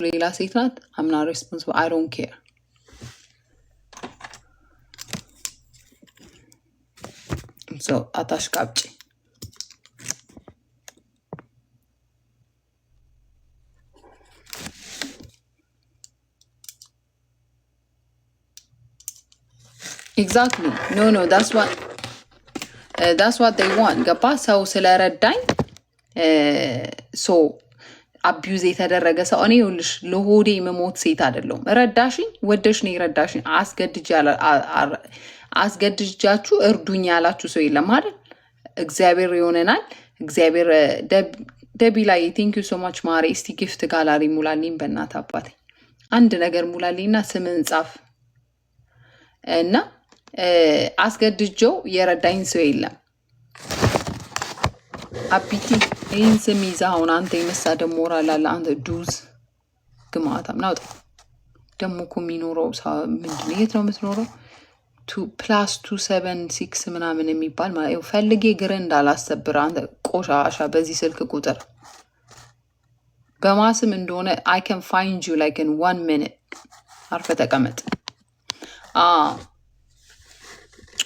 ሌላ ሴት ናት። I'm not responsible. I don't care. So አታሽቃብጪ። Exactly. No, that's what they want. ገባ? ሰው ስለረዳኝ ሶ አቢዩዝ የተደረገ ሰው እኔ ይኸውልሽ ለሆዴ መሞት ሴት አይደለሁም። ረዳሽኝ፣ ወደሽ ነው የረዳሽኝ። አስገድጃችሁ እርዱኝ ያላችሁ ሰው የለም አይደል? እግዚአብሔር ይሆነናል። እግዚአብሔር ደቢ ላይ ቴንክ ዩ ሶ ማች ማሬ። እስቲ ጊፍት ጋላሪ ሙላልኝ በእናት አባቴ አንድ ነገር ሙላልኝና ስምን ጻፍ እና አስገድጀው የረዳኝ ሰው የለም። አቢቲ ይህን ስም ይዘህ አሁን አንተ የመሳደብ ሞራል አለ? አንተ ዱዝ ግማታም ናውጣ። ደግሞ እኮ የሚኖረው ምንድን ነው? የት ነው የምትኖረው? +276 ምናምን የሚባል ማለት ፈልጌ ግር እንዳላሰብር አንተ ቆሻሻ። በዚህ ስልክ ቁጥር በማስም እንደሆነ I can find you like in 1 minute። አርፈ ተቀመጥ።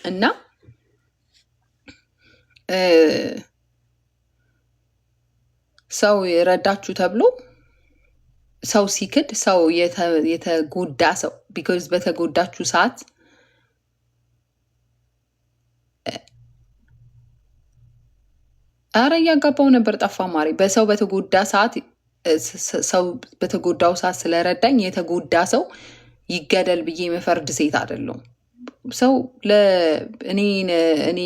እና ሰው የረዳችሁ ተብሎ ሰው ሲክድ ሰው የተጎዳ ሰው ቢኮዝ በተጎዳችሁ ሰዓት አረ እያጋባው ነበር ጠፋ ማሪ። በሰው በተጎዳ ሰዓት ሰው በተጎዳው ሰዓት ስለረዳኝ የተጎዳ ሰው ይገደል ብዬ መፈርድ ሴት አይደለሁም። ሰው እኔ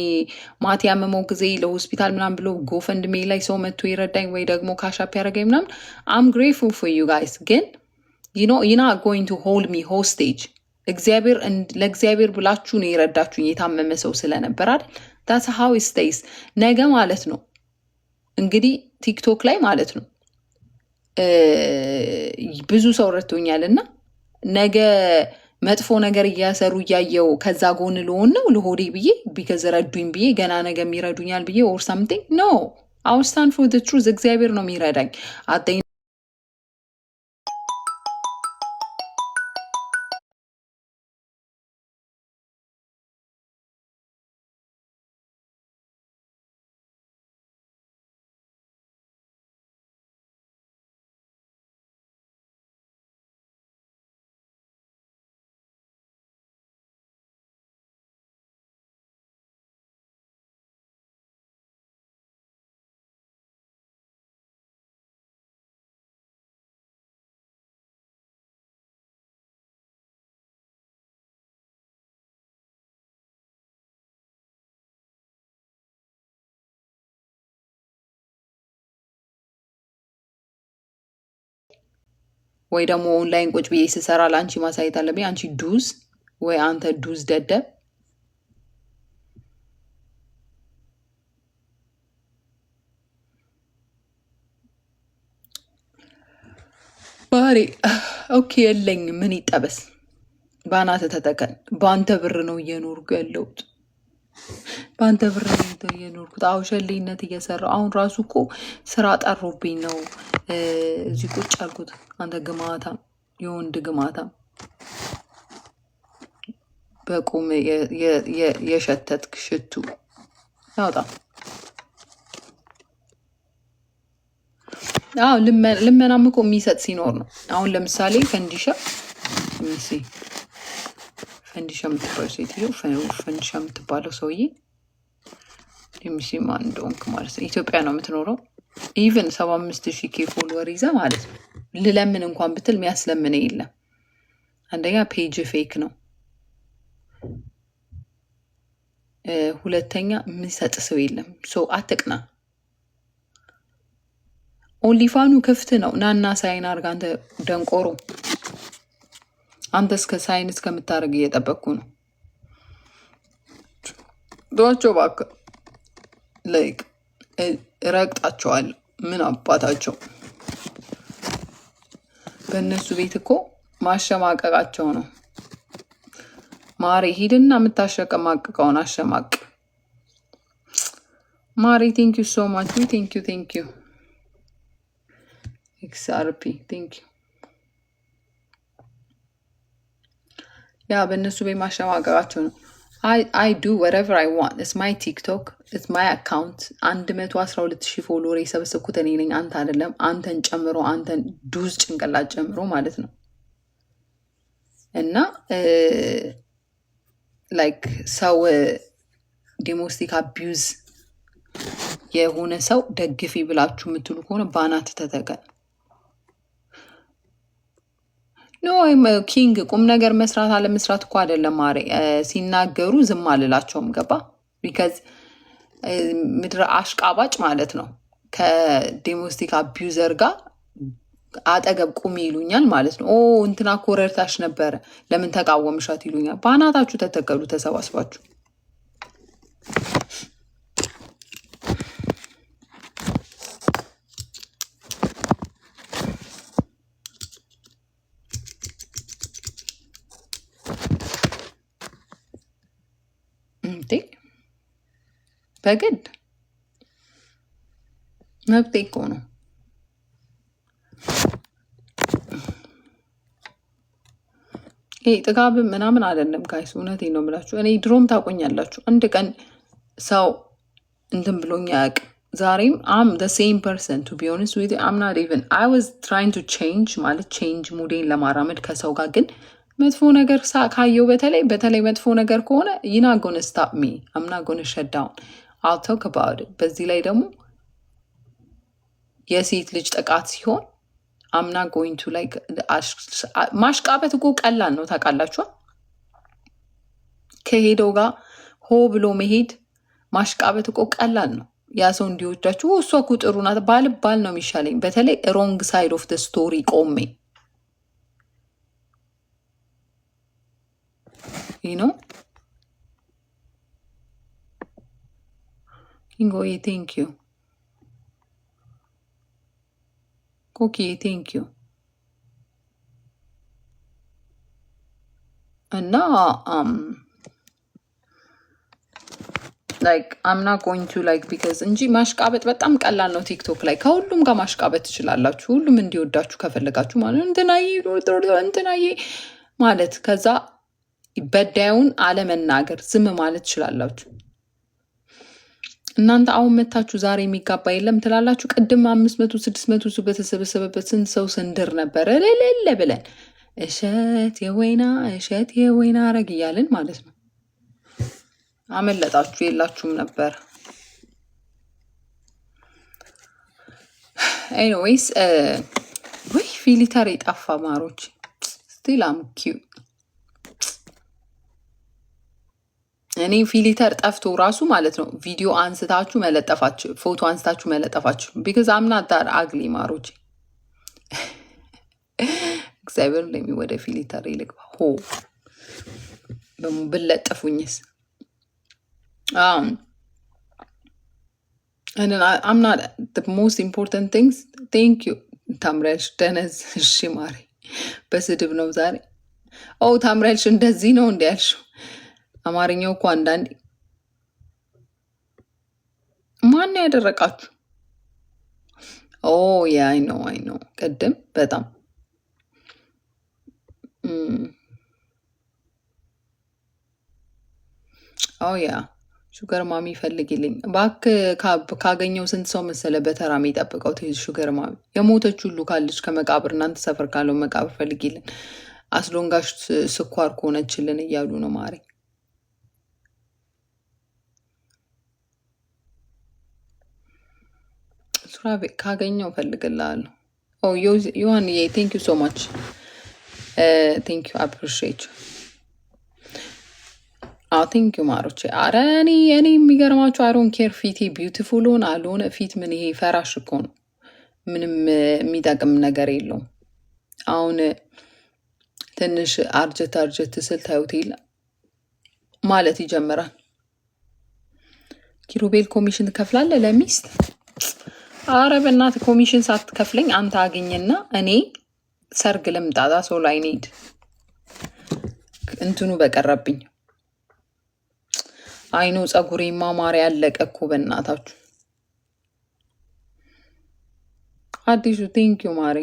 ማት ያመመው ጊዜ ለሆስፒታል ምናምን ብሎ ጎፈንድሜ ላይ ሰው መጥቶ ይረዳኝ ወይ ደግሞ ካሻፕ ያደረገኝ ምናምን አም ግሬትፉል ፎር ዩ ጋይስ። ግን you're not going to hold me hostage። ለእግዚአብሔር ብላችሁ ነው የረዳችሁኝ የታመመ ሰው ስለነበር አይደል? that's how it stays። ነገ ማለት ነው እንግዲህ ቲክቶክ ላይ ማለት ነው ብዙ ሰው ረድቶኛል እና ነገ መጥፎ ነገር እያሰሩ እያየው ከዛ ጎን ልሆን ነው ለሆዴ ብዬ ቢከዝ ረዱኝ ብዬ ገና ነገ የሚረዱኛል ብዬ ኦር ሳምቲንግ ኖ አይ ዊል ስታንድ ፎር ዘ ትሩዝ። እግዚአብሔር ነው የሚረዳኝ። ወይ ደግሞ ኦንላይን ቁጭ ብዬ ስሰራ ለአንቺ ማሳየት አለብኝ። አንቺ ዱዝ ወይ አንተ ዱዝ ደደብ። ባህሪ ኦኬ የለኝ ምን ይጠበስ። በአናተ ተጠቀን። በአንተ ብር ነው እየኖርኩ ያለሁት። በአንተ ብር ነው እየኖርኩት። አውሸልኝነት እየሰራው አሁን ራሱ እኮ ስራ ጠሮብኝ ነው እዚህ ቁጭ አልኩት። አንተ ግማታም፣ የወንድ ግማታም በቁም የሸተትክ ሽቱ ያውጣ። አዎ ልመናም እኮ የሚሰጥ ሲኖር ነው። አሁን ለምሳሌ ፈንዲሻ የምትባለው ሴትዮ ፈንዲሻ የምትባለው ሰውዬ የሚሲ ማን እንደሆንክ ማለት ነው። ኢትዮጵያ ነው የምትኖረው። ኢቨን 75,000 ፎሎወር ይዛ ማለት ነው። ልለምን እንኳን ብትል የሚያስለምን የለም። አንደኛ ፔጅ ፌክ ነው፣ ሁለተኛ የሚሰጥ ሰው የለም። ሶ አትቅና። ኦንሊፋኑ ክፍት ነው። ናና ሳይን አርጋ። አንተ ደንቆሮ፣ አንተ እስከ ሳይን እስከምታደርግ እየጠበቅኩ ነው። ዶቸው እባክህ ላይክ ረግጣቸዋለሁ። ምን አባታቸው በእነሱ ቤት እኮ ማሸማቀቃቸው ነው። ማሬ ሂድና የምታሸማቅቀውን አሸማቅ። ማሬ ቴንኪዩ ሶ ማች። ቴንኪዩ ኤክስአርፒ ቴንኪዩ ያ በእነሱ ቤት ማሸማቀቃቸው ነው። አይ ዱ ወረቨር አይ ዋንት ኢትስ ማይ ቲክቶክ ኢትስ ማይ አካውንት 112,000 ፎሎወር የሰበሰብኩት እኔ ነኝ፣ አንተ አይደለም። አንተን ጨምሮ አንተን ዱዝ ጭንቅላት ጨምሮ ማለት ነው። እና ላይክ ሰው ዶሜስቲክ አቢዩዝ የሆነ ሰው ደግፊ ብላችሁ የምትሉ ከሆነ ባናት ተተከል። ኖ ኪንግ ቁም ነገር መስራት አለመስራት እኮ አይደለም ማሬ። ሲናገሩ ዝም አልላቸውም። ገባ? ቢካዝ ምድረ አሽቃባጭ ማለት ነው ከዶሜስቲክ አቢዩዘር ጋር አጠገብ ቁሚ ይሉኛል ማለት ነው። እንትና እኮ ረድታሽ ነበረ ለምን ተቃወምሻት ይሉኛል። ባናታችሁ ተተከሉ ተሰባስባችሁ። በግድ መብቴ እኮ ነው። ይሄ ጥጋብ ምናምን አይደለም ጋይስ፣ እውነቴን ነው የምላችሁ። እኔ ድሮም ታቆኛላችሁ። አንድ ቀን ሰው እንትን ብሎኝ አያውቅም። ዛሬም አም the same person to be honest with you I'm not even I was trying to change ማለት ቼንጅ ሙዴን ለማራመድ ከሰው ጋር ግን መጥፎ ነገር ካየው በተለይ መጥፎ ነገር ከሆነ you're not gonna stop me I'm not gonna shut down I'll talk about it። በዚህ ላይ ደግሞ የሴት ልጅ ጥቃት ሲሆን I'm not going to like ማሽቃበት እኮ ቀላል ነው ታውቃላችሁ። ከሄደው ጋር ሆ ብሎ መሄድ ማሽቃበት እኮ ቀላል ነው። ያ ሰው እንዲወዳችሁ እሷ እኮ ጥሩ ናት ባል ነው የሚሻለኝ። በተለይ ሮንግ ሳይድ ኦፍ ደ ስቶሪ ቆሜ ነው። ኪንጎዬ ቴንክ ዩ፣ ኮኪዬ ቴንክ ዩ። እና like I'm not going to like because እንጂ ማሽቃበጥ በጣም ቀላል ነው። ቲክቶክ ላይ ከሁሉም ጋር ማሽቃበጥ ትችላላችሁ። ሁሉም እንዲወዳችሁ ከፈለጋችሁ ማለት እንትናዬ ማለት ከዛ በዳዩን አለመናገር ዝም ማለት ትችላላችሁ። እናንተ አሁን መታችሁ ዛሬ የሚጋባ የለም ትላላችሁ። ቅድም 500 600 ሰው በተሰበሰበበት ስንት ሰው ስንድር ነበረ ለሌለ ብለን እሸት የወይና አረግ እያልን ማለት ነው። አመለጣችሁ፣ የላችሁም ነበር። ኤኒዌይስ ወይ ፊልተር የጠፋ ማሮች ስቲል አም ኪው። እኔ ፊልተር ጠፍቶ ራሱ ማለት ነው ቪዲዮ አንስታችሁ መለጠፋችሁ፣ ፎቶ አንስታችሁ መለጠፋችሁ ቢካዝ አምናት ዳር አግሊ ማሮች። እግዚአብሔር ለሚ ወደ ፊልተር ይልቅ ሆ ብለጠፉኝስ and then I'm not the most important things. Thank you ታምራልሽ ደነዝ። እሺ ማሪ በስድብ ነው ዛሬ። ታምራልሽ እንደዚህ ነው እንዲ ያልሽው። አማርኛው እኮ አንዳንዴ ማን ያደረቃችሁ? ያ አይ ነው ቅድም በጣም ያ ሹገር ማሚ ፈልግልኝ እባክህ። ካገኘው ስንት ሰው መሰለ በተራ የሚጠብቀው ሹገር ማሚ። የሞተች ሁሉ ካለች ከመቃብር እናንተ ሰፈር ካለው መቃብር ፈልግልን፣ አስሎንጋሽ ስኳር ከሆነችልን እያሉ ነው ማሪ። ሱራቤ ካገኘው ፈልግልሃለሁ። ዮሐንዬ ቴንክ ዩ ሶ ማች ቴንክ ዩ አፕሪሺየት ቴንክ ዩ ማሮቼ። አረ እኔ የሚገርማችሁ አይሮን ኬር ፊቴ ቢዩቲፉል ሆን አልሆነ ፊት ምን ይሄ ፈራሽ እኮ ነው። ምንም የሚጠቅም ነገር የለውም። አሁን ትንሽ አርጀት ስል ታዩት የለ ማለት ይጀምራል። ኪሩቤል ኮሚሽን ትከፍላለህ ለሚስት? አረ በእናትህ ኮሚሽን ሳትከፍለኝ አንተ አገኘና እኔ ሰርግ ልምጣጣ ሰው ላይ ኔድ እንትኑ በቀረብኝ አይኑ ጸጉሬ ማማሪ ያለቀ እኮ በእናታችሁ። አዲሱ ቴንኪዩ ማሬ።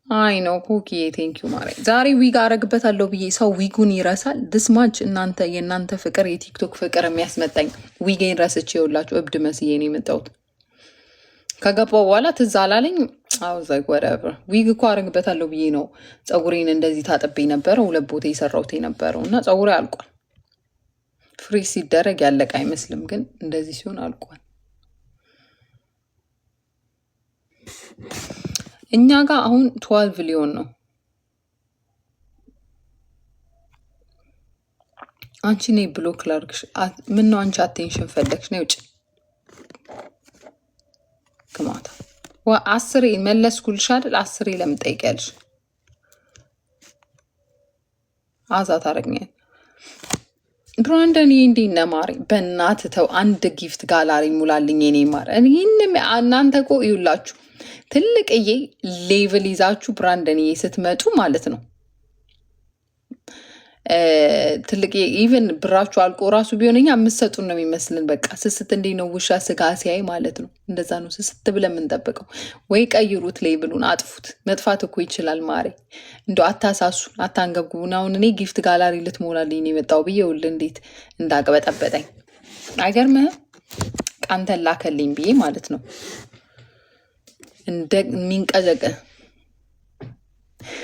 አይ ነው ኮኪዬ ቴንኪዩ ማርያም። ዛሬ ዊግ አረግበታለሁ ብዬ ሰው ዊጉን ይረሳል። ድስማች እናንተ የእናንተ ፍቅር የቲክቶክ ፍቅር የሚያስመጣኝ ዊጌን ረስቼ የውላችሁ እብድ መስዬ ነው የመጣሁት። ከገባው በኋላ ትዝ አላለኝ። አውዛይ ወረቨር ዊግ እኮ አረግበታለሁ ብዬ ነው ፀጉሬን እንደዚህ ታጥቤ ነበረ 2 ቦታ የሰራሁት የነበረው እና ፀጉሬ አልቋል። ፍሪ ሲደረግ ያለቀ አይመስልም፣ ግን እንደዚህ ሲሆን አልቋል። እኛ ጋር አሁን 12 ሊሆን ነው። አንቺ ነይ ብሎክ ላድርግሽ። ምን ነው አንቺ አቴንሽን ፈለግሽ? ነይ ውጭ ግማታ 10 መለስኩልሽ አይደል? 10 ለምን ጠይቂያለሽ? አዛ ታረግኛል። ብራንደን እንዲ ነማሪ በእናትህ ተው። አንድ ጊፍት ጋላሪ ሙላልኝ የኔ ማር። እናንተ እኮ ይውላችሁ ትልቅዬ ሌቭል ይዛችሁ ብራንደንዬ ስትመጡ ማለት ነው። ትልቅ ኢቨን ብራችሁ አልቆ ራሱ ቢሆንኛ የምትሰጡን ነው የሚመስልን። በቃ ስስት እንዴ ነው ውሻ ስጋ ሲያይ ማለት ነው። እንደዛ ነው ስስት ብለን የምንጠብቀው። ወይ ቀይሩት፣ ሌብሉን አጥፉት። መጥፋት እኮ ይችላል ማሬ። እንደ አታሳሱን፣ አታንገብግቡን። አሁን እኔ ጊፍት ጋላሪ ልትሞላልኝ ነው የመጣው ብዬ ውል እንዴት እንዳቅበጠበጠኝ አይገርምህም? ቃንተን ላከልኝ ብዬ ማለት ነው እንደሚንቀዠቀ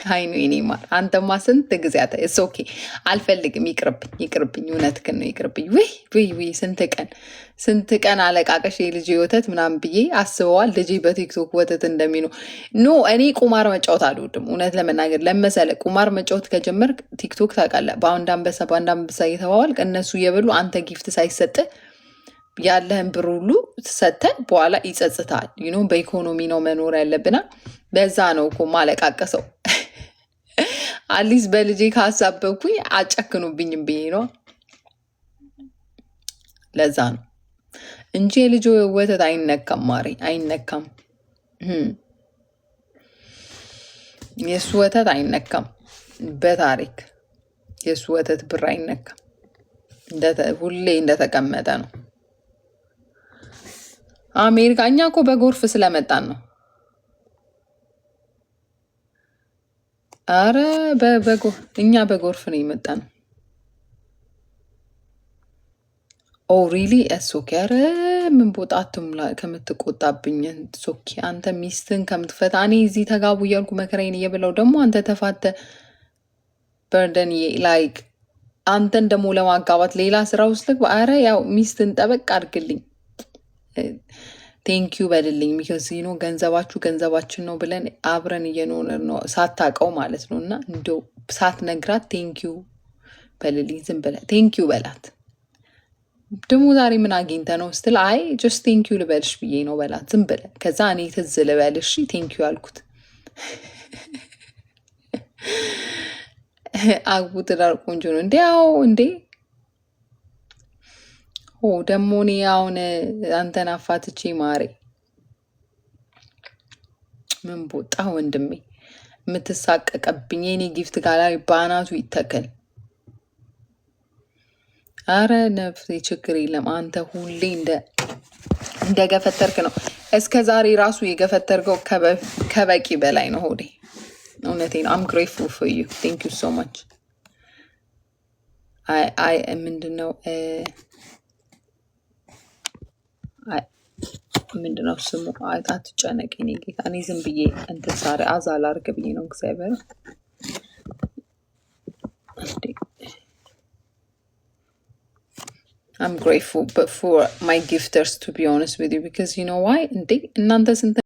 አይኑ የኔ ማር። አንተማ ስንት ጊዜ ኦኬ አልፈልግም፣ ይቅርብኝ፣ እውነትህን ነው ይቅርብኝ። ውይ ስንት ቀን አለቃቀሽ የልጅ ወተት ምናምን ብዬ አስበዋል። ልጅ በቲክቶክ ወተት እንደሚኖ ኖ እኔ ቁማር መጫወት አልወድም። እውነት ለመናገር ለመሰለ ቁማር መጫወት ከጀመርክ ቲክቶክ ታውቃለህ፣ በአንድ አንበሳ እየተባባልክ እነሱ እየበሉ አንተ ጊፍት ሳይሰጥ ያለህን ብር ሁሉ ሰተህ በኋላ ይጸጽታል። በኢኮኖሚ ነው መኖር ያለብና በዛ ነው እኮ ማለቃቀሰው። አሊስ በልጄ ካሳበብኩኝ አጨክኑብኝም ብዬ ነው። ለዛ ነው እንጂ የልጅ ወተት አይነካም ማሪ፣ አይነካም። የእሱ ወተት አይነካም። በታሪክ የእሱ ወተት ብር አይነካም። ሁሌ እንደተቀመጠ ነው። አሜሪካ እኛ እኮ በጎርፍ ስለመጣን ነው። አረ እኛ በጎርፍ ነው የመጣን። ኦ ሪሊ ሶኬ። አረ ምን ቦታ ከምትቆጣብኝ ሶኬ። አንተ ሚስትን ከምትፈታ እኔ እዚህ ተጋቡ እያልኩ መከራዬን እየበላው ደግሞ አንተ ተፋተ በርደን ላይክ አንተን ደግሞ ለማጋባት ሌላ ስራ ውስጥ ልግባ። አረ ያው ሚስትን ጠበቅ አድርግልኝ። ቴንኪዩ በልልኝ። ሚከዚ ገንዘባችሁ ገንዘባችን ነው ብለን አብረን እየኖርን ነው ሳታውቀው ማለት ነው። እና እንደው ሳትነግራት ቴንኪዩ በልልኝ። ዝም ብለህ ቴንኪዩ በላት። ደግሞ ዛሬ ምን አግኝተ ነው ስትል አይ ጀስት ቴንኪዩ ልበልሽ ብዬ ነው በላት። ዝም ብለህ ከዛ እኔ ትዝ ልበልሽ ቴንኪዩ አልኩት። አግቡ ትዳር ቆንጆ ነው እንዴ? ያው እንዴ ደግሞ እኔ አሁን አንተን አፋትቼ ማሬ ምን ቦጣ ወንድሜ የምትሳቀቀብኝ የኔ ጊፍት ጋላሪ በአናቱ ይተከል። አረ ነፍሴ ችግር የለም። አንተ ሁሌ እንደገፈተርክ ነው። እስከ ዛሬ ራሱ የገፈተርከው ከበቂ በላይ ነው ሆዴ። እውነቴ ነው። አም ግሬትፉል ፎር ዩ ቴንክ ዩ ሶ ማች። አይ ምንድነው ምንድነው ስሙ? አትጨነቅ የኔ ጌታ። እኔ ዝም ብዬ እንትን ሳሪ አዛ ላርግ ብዬ ነው። እግዚአብሔር I'm grateful but for my gifters to be honest with you because you know why? እንዴ እናንተ ስንት